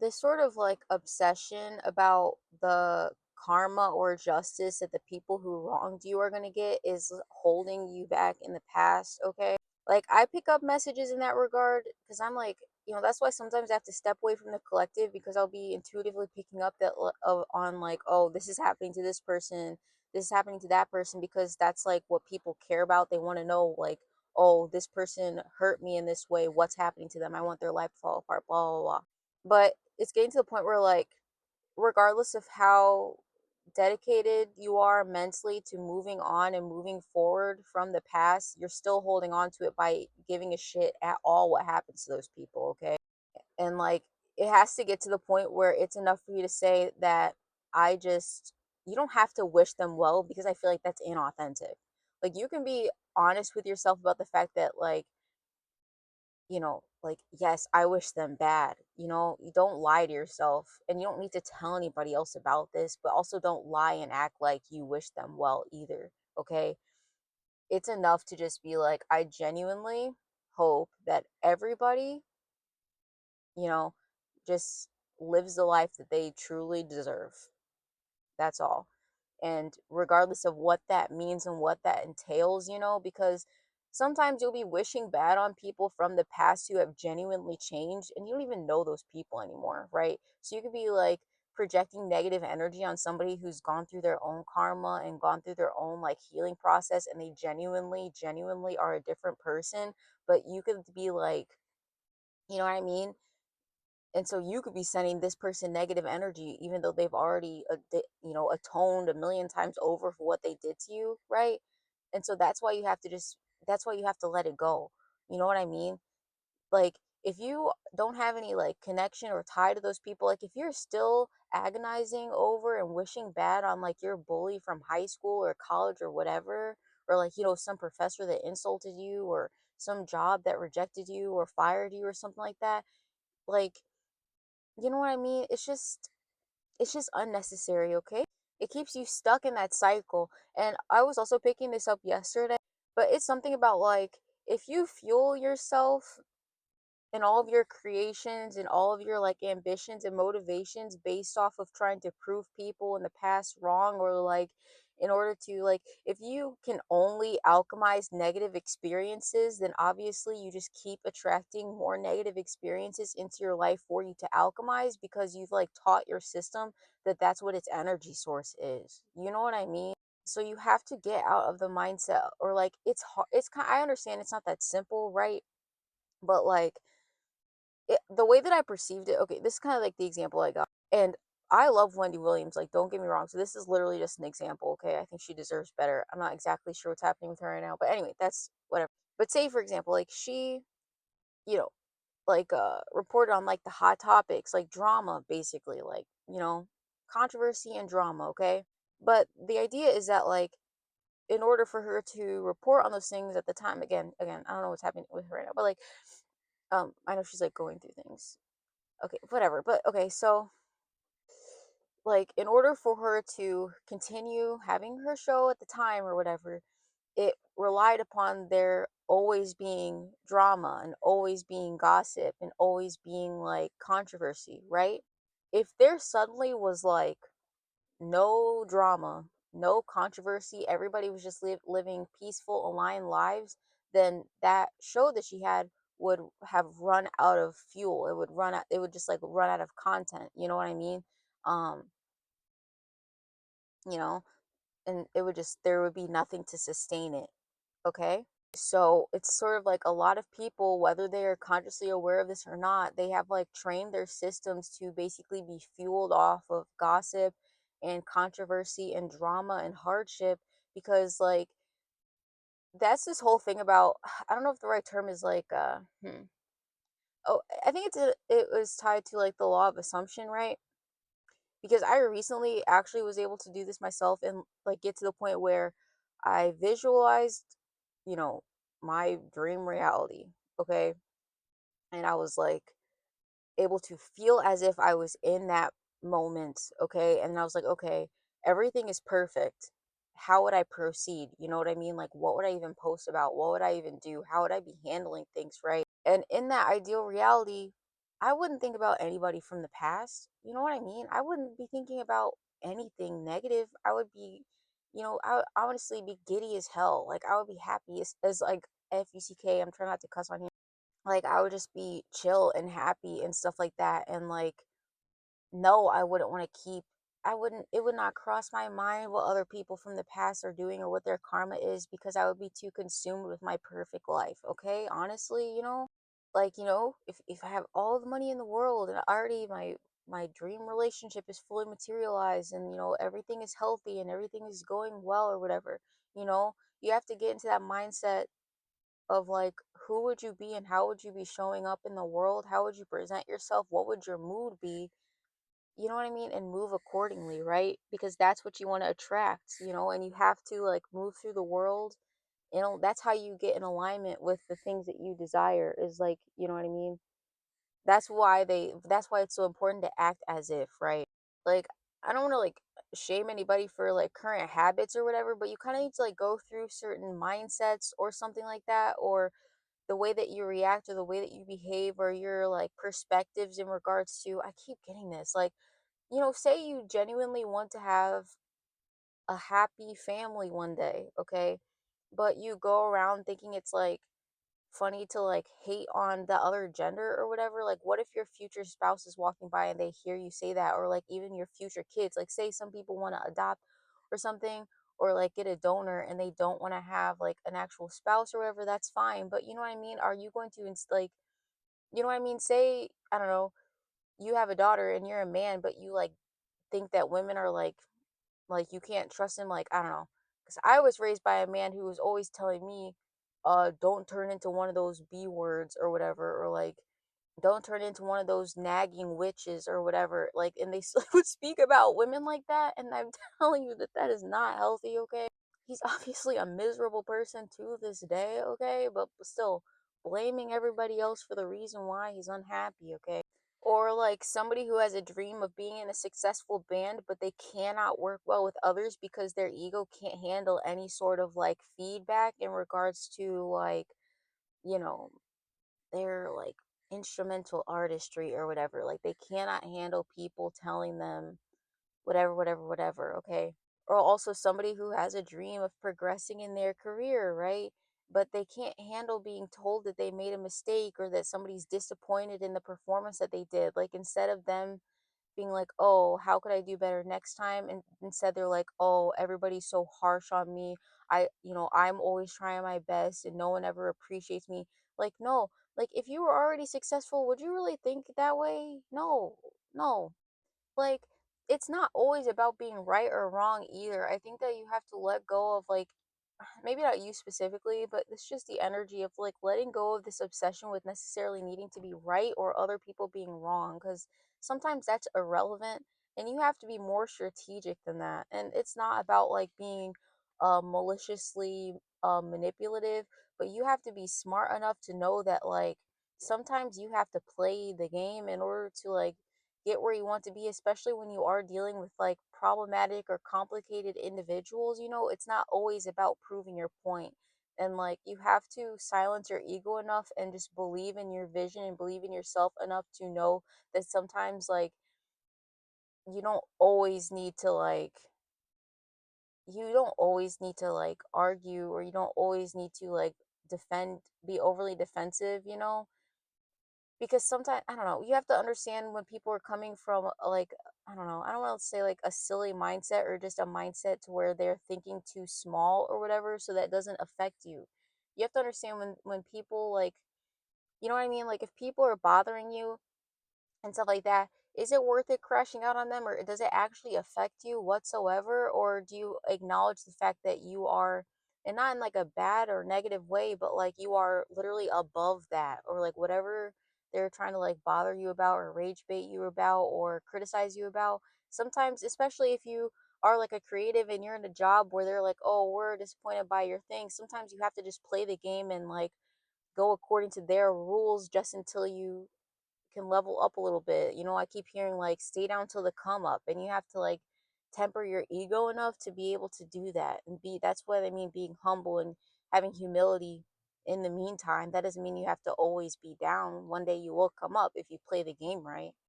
this sort of like obsession about the karma or justice that the people who wronged you are going to get is holding you back in the past, okay? Like, I pick up messages in that regard because I'm like, that's why sometimes I have to step away from the collective because I'll be intuitively picking up that on like, oh, this is happening to this person, this is happening to that person, because that's like what people care about. They want to know, like, oh, this person hurt me in this way. What's happening to them? I want their life to fall apart, blah, blah, blah. But it's getting to the point where, like, regardless of how dedicated you are mentally to moving on and moving forward from the past, you're still holding on to it by giving a shit at all what happens to those people, okay? And like, it has to get to the point where it's enough for you to say that I just, you don't have to wish them well, because I feel like that's inauthentic. Like, you can be honest with yourself about the fact that, like, like, yes, I wish them bad. You don't lie to yourself, and you don't need to tell anybody else about this, but also don't lie and act like you wish them well either. Okay. It's enough to just be like, I genuinely hope that everybody, you know, just lives the life that they truly deserve. That's all. And regardless of what that means and what that entails, because sometimes you'll be wishing bad on people from the past who have genuinely changed, and you don't even know those people anymore, right? So you could be like projecting negative energy on somebody who's gone through their own karma and gone through their own like healing process, and they genuinely are a different person. But you could be like, you know what I mean? And so you could be sending this person negative energy even though they've already atoned a million times over for what they did to you, right? And so that's why you have to let it go. You know what I mean? Like, if you don't have any like connection or tie to those people, like if you're still agonizing over and wishing bad on like your bully from high school or college or whatever, or like, some professor that insulted you, or some job that rejected you or fired you or something like that, like, you know what I mean? It's just unnecessary, okay? It keeps you stuck in that cycle. And I was also picking this up yesterday, but it's something about like, if you fuel yourself and all of your creations and all of your like ambitions and motivations based off of trying to prove people in the past wrong, or like in order to like, if you can only alchemize negative experiences, then obviously you just keep attracting more negative experiences into your life for you to alchemize, because you've like taught your system that that's what its energy source is. You know what I mean? So you have to get out of the mindset, or like, it's hard, it's kind, I understand it's not that simple, right? But like, the way that I perceived it, okay, this is kind of like the example I got. And I love Wendy Williams, like, don't get me wrong. So this is literally just an example, okay? I think she deserves better. I'm not exactly sure what's happening with her right now, but anyway, that's whatever. But say for example, like, she, you know, like reported on like the hot topics, like drama basically, like, controversy and drama, okay? But the idea is that like, in order for her to report on those things at the time, again, I don't know what's happening with her right now, but like, I know she's like going through things. Okay, whatever. But okay, so like, in order for her to continue having her show at the time or whatever, it relied upon there always being drama and always being gossip and always being like controversy, right? If there suddenly was like no drama, no controversy, everybody was just living peaceful, aligned lives, then that show that she had would have run out of fuel. It would just like run out of content. You know what I mean? Um, you know, and there would be nothing to sustain it. Okay. So it's sort of like a lot of people, whether they are consciously aware of this or not, they have like trained their systems to basically be fueled off of gossip and controversy and drama and hardship, because like, that's this whole thing about, I don't know if the right term is like oh, I think it was tied to like the law of assumption, right? Because I recently actually was able to do this myself and like get to the point where I visualized, you know, my dream reality, okay? And I was like able to feel as if I was in that moment, okay? And I was like, okay, everything is perfect. How would I proceed? You know what I mean? Like, what would I even post about? What would I even do? How would I be handling things, right? And in that ideal reality, I wouldn't think about anybody from the past. You know what I mean? I wouldn't be thinking about anything negative. I would be, I would honestly be giddy as hell. Like I would be happy as like FUCK. I'm trying not to cuss on here. Like I would just be chill and happy and stuff like that. And like, no, I wouldn't want to keep. I wouldn't. It would not cross my mind what other people from the past are doing or what their karma is because I would be too consumed with my perfect life. Okay, honestly, like if I have all the money in the world and already my dream relationship is fully materialized and everything is healthy and everything is going well or whatever, you know you have to get into that mindset of like who would you be and how would you be showing up in the world, how would you present yourself, what would your mood be, you know what I mean, and move accordingly, right? Because that's what you want to attract, and you have to like move through the world. That's how you get in alignment with the things that you desire, is like, you know what I mean? That's why it's so important to act as if, right? Like, I don't want to like shame anybody for like current habits or whatever, but you kind of need to like go through certain mindsets or something like that, or the way that you react or the way that you behave or your like perspectives in regards to, I keep getting this, like, say you genuinely want to have a happy family one day, okay? But you go around thinking it's like funny to like hate on the other gender or whatever. Like, what if your future spouse is walking by and they hear you say that, or like even your future kids? Like, say some people want to adopt or something, or like get a donor and they don't want to have like an actual spouse or whatever, that's fine. But you know what I mean? Are you going to, like, you know what I mean? Say, I don't know, you have a daughter and you're a man, but you like think that women are like you can't trust him, like, I don't know. Cuz I was raised by a man who was always telling me don't turn into one of those B words or whatever, or like don't turn into one of those nagging witches or whatever. Like, and they would speak about women like that, and I'm telling you that that is not healthy, okay? He's obviously a miserable person to this day, okay? But still blaming everybody else for the reason why he's unhappy, okay? Or like somebody who has a dream of being in a successful band, but they cannot work well with others because their ego can't handle any sort of like feedback in regards to like, you know, their like instrumental artistry or whatever. Like they cannot handle people telling them whatever, whatever, whatever, okay? Or also somebody who has a dream of progressing in their career, right? But they can't handle being told that they made a mistake or that somebody's disappointed in the performance that they did. Like instead of them being like, "Oh, how could I do better next time?" And instead they're like, "Oh, everybody's so harsh on me. I'm always trying my best and no one ever appreciates me." Like, no. Like if you were already successful, would you really think that way? No. No. Like, it's not always about being right or wrong either. I think that you have to let go of like maybe not you specifically, but it's just the energy of like letting go of this obsession with necessarily needing to be right or other people being wrong, because sometimes that's irrelevant and you have to be more strategic than that. And it's not about like being maliciously manipulative, but you have to be smart enough to know that like sometimes you have to play the game in order to like get where you want to be, especially when you are dealing with like problematic or complicated individuals. It's not always about proving your point. And like you have to silence your ego enough and just believe in your vision and believe in yourself enough to know that sometimes like you don't always need to like you don't always need to like argue, or you don't always need to like be overly defensive, because sometimes, I don't know, you have to understand when people are coming from like, I don't know, I don't want to say like a silly mindset or just a mindset to where they're thinking too small or whatever, so that doesn't affect you. You have to understand when people like, you know what I mean, like if people are bothering you and stuff like that, is it worth it crashing out on them, or does it actually affect you whatsoever? Or do you acknowledge the fact that you are, and not in like a bad or negative way, but like you are literally above that, or like whatever they're trying to like bother you about or rage bait you about or criticize you about? Sometimes, especially if you are like a creative and you're in a job where they're like, oh, we're disappointed by your thing, sometimes you have to just play the game and like go according to their rules just until you can level up a little bit. I keep hearing like stay down till the come up, and you have to like temper your ego enough to be able to do that and be, that's what I mean, being humble and having humility in the meantime, that doesn't mean you have to always be down. One day you will come up if you play the game right.